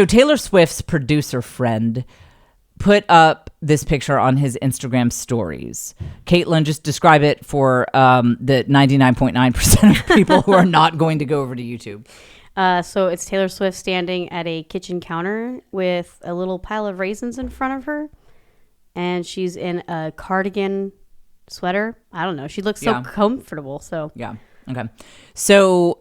So Taylor Swift's producer friend put up this picture on his Instagram stories. Caitlin, just describe it for the 99.9% of people who are not going to go over to YouTube. So it's Taylor Swift standing at a kitchen counter with a little pile of raisins in front of her. And she's in a cardigan sweater. I don't know. She looks so comfortable. So yeah. Okay. So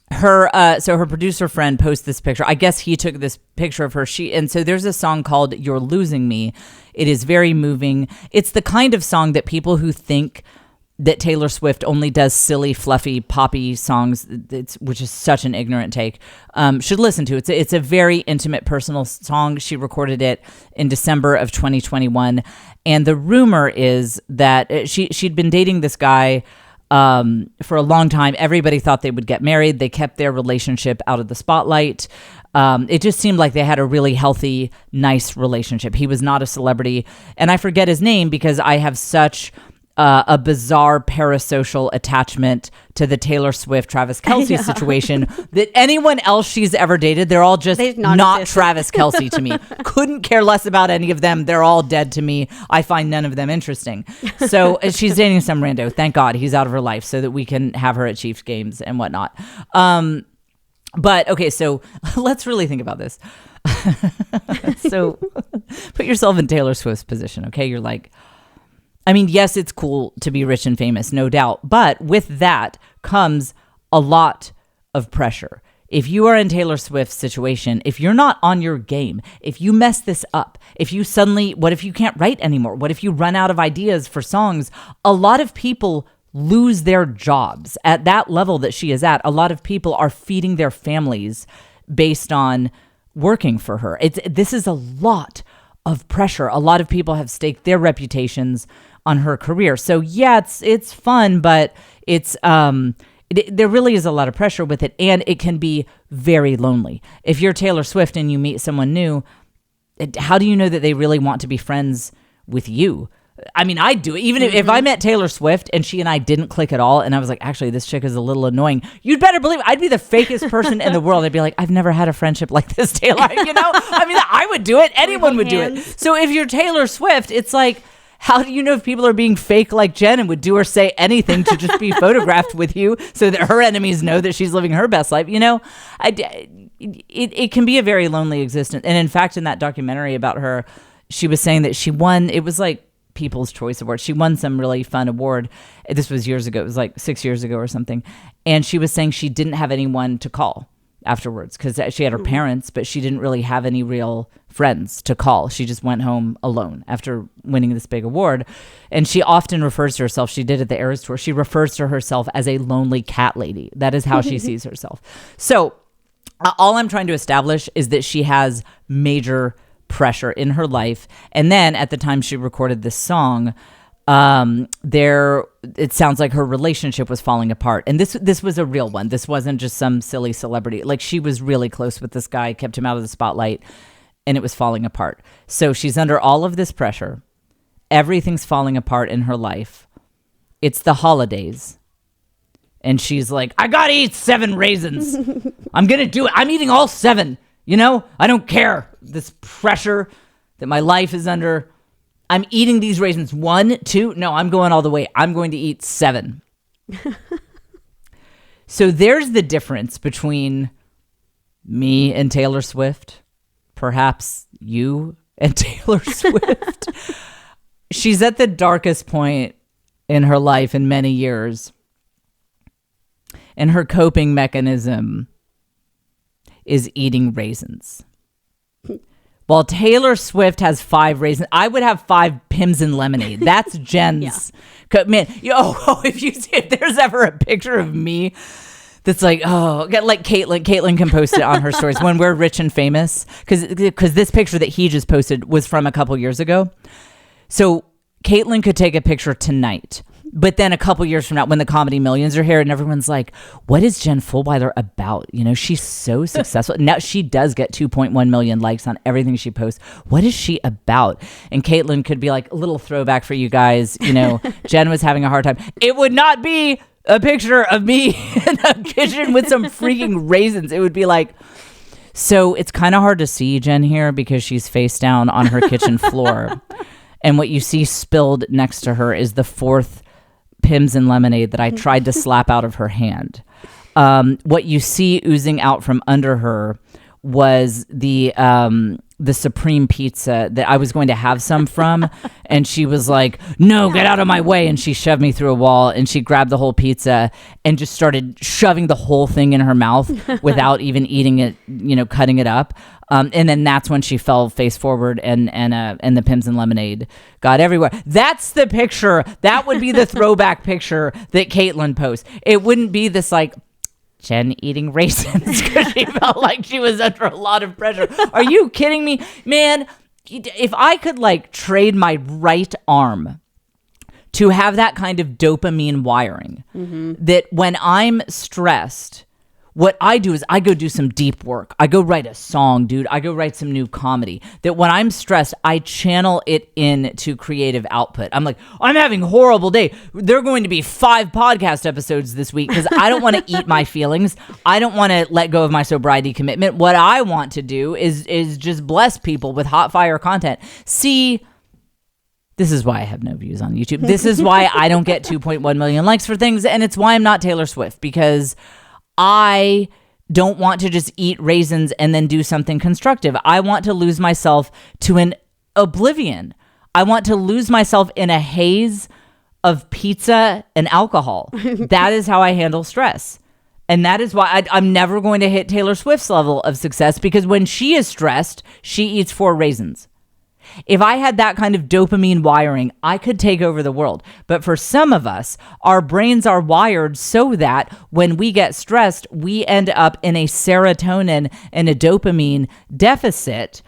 her producer friend posts this picture. I guess he took this picture of her. So there's a song called "You're Losing Me." It is very moving. It's the kind of song that people who think that Taylor Swift only does silly, fluffy, poppy songs, which is such an ignorant take, should listen to. It's a very intimate, personal song. She recorded it in December of 2021. And the rumor is that she'd been dating this guy for a long time. Everybody thought they would get married. They kept their relationship out of the spotlight. It just seemed like they had a really healthy, nice relationship. He was not a celebrity. And I forget his name because I have such a bizarre parasocial attachment to the Taylor Swift, Travis Kelce situation that anyone else she's ever dated, they're all just not Travis Kelce to me. Couldn't care less about any of them. They're all dead to me. I find none of them interesting. So she's dating some rando. Thank God he's out of her life so that we can have her at Chiefs games and whatnot. But okay, so let's really think about this. So put yourself in Taylor Swift's position, okay? You're like, I mean, yes, it's cool to be rich and famous, no doubt. But with that comes a lot of pressure. If you are in Taylor Swift's situation, if you're not on your game, if you mess this up, if you suddenly, what if you can't write anymore? What if you run out of ideas for songs? A lot of people lose their jobs at that level that she is at. A lot of people are feeding their families based on working for her. This is a lot of pressure. A lot of people have staked their reputations on her career. So yeah, it's fun, but there really is a lot of pressure with it, and it can be very lonely. If you're Taylor Swift and you meet someone new, how do you know that they really want to be friends with you? I mean, I'd do it. Even if I met Taylor Swift and she and I didn't click at all, and I was like, actually, this chick is a little annoying, you'd better believe I'd be the fakest person in the world. I'd be like, I've never had a friendship like this, Taylor. You know? I mean, I would do it. Anyone would do it. So if you're Taylor Swift, it's like, how do you know if people are being fake like Jen and would do or say anything to just be photographed with you so that her enemies know that she's living her best life? You know, it can be a very lonely existence. And in fact, in that documentary about her, she was saying that she won, it was like People's Choice Award. She won some really fun award. This was years ago. It was like 6 years ago or something. And she was saying she didn't have anyone to call afterwards because she had her parents, but she didn't really have any real friends to call. She just went home alone after winning this big award. And she often refers to herself, she did at the Eras Tour, she refers to herself as a lonely cat lady. That is how she sees herself. So all I'm trying to establish is that she has major pressure in her life. And then at the time she recorded this song, it sounds like her relationship was falling apart. And this was a real one. This wasn't just some silly celebrity. Like, she was really close with this guy, kept him out of the spotlight, and it was falling apart. So she's under all of this pressure. Everything's falling apart in her life. It's the holidays. And she's like, I gotta eat 7 raisins. I'm gonna do it. I'm eating all 7. You know, I don't care. This pressure that my life is under. I'm eating these raisins. 1, 2. No, I'm going all the way. I'm going to eat 7. So there's the difference between me and Taylor Swift. Perhaps you and Taylor Swift. She's at the darkest point in her life in many years. And her coping mechanism is eating raisins. While Taylor Swift has 5 raisins, I would have 5 Pims and lemonade. That's Jen's. Man, if there's ever a picture of me that's like, like Caitlin can post it on her stories when we're rich and famous, because this picture that he just posted was from a couple years ago. So Caitlin could take a picture tonight, but then a couple years from now, when the Comedy Millions are here and everyone's like, what is Jen Fulwiler about? You know, she's so successful. Now she does get 2.1 million likes on everything she posts. What is she about? And Caitlin could be like, a little throwback for you guys. You know, Jen was having a hard time. It would not be a picture of me in a kitchen with some freaking raisins. It would be like So it's kind of hard to see Jen here because she's face down on her kitchen floor. And what you see spilled next to her is the 4th Pims and lemonade that I tried to slap out of her hand. What you see oozing out from under her was the Supreme pizza that I was going to have some from. And she was like, no, get out of my way. And she shoved me through a wall and she grabbed the whole pizza and just started shoving the whole thing in her mouth without even eating it, cutting it up. And then that's when she fell face forward and the Pims and lemonade got everywhere. That's the picture. That would be the throwback picture that Caitlin posts. It wouldn't be this like Jen eating raisins because she felt like she was under a lot of pressure. Are you kidding me? Man, if I could like trade my right arm to have that kind of dopamine wiring, that when I'm stressed, what I do is I go do some deep work. I go write a song, dude. I go write some new comedy. That when I'm stressed, I channel it into creative output. I'm like, I'm having a horrible day. There are going to be 5 podcast episodes this week because I don't want to eat my feelings. I don't want to let go of my sobriety commitment. What I want to do is just bless people with hot fire content. See, this is why I have no views on YouTube. This is why I don't get 2.1 million likes for things. And it's why I'm not Taylor Swift, because I don't want to just eat raisins and then do something constructive. I want to lose myself to an oblivion. I want to lose myself in a haze of pizza and alcohol. That is how I handle stress. And that is why I'm never going to hit Taylor Swift's level of success, because when she is stressed, she eats 4 raisins. If I had that kind of dopamine wiring, I could take over the world. But for some of us, our brains are wired so that when we get stressed, we end up in a serotonin and a dopamine deficit.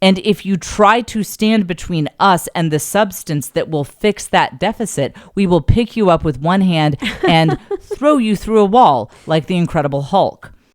And if you try to stand between us and the substance that will fix that deficit, we will pick you up with one hand and throw you through a wall like the Incredible Hulk.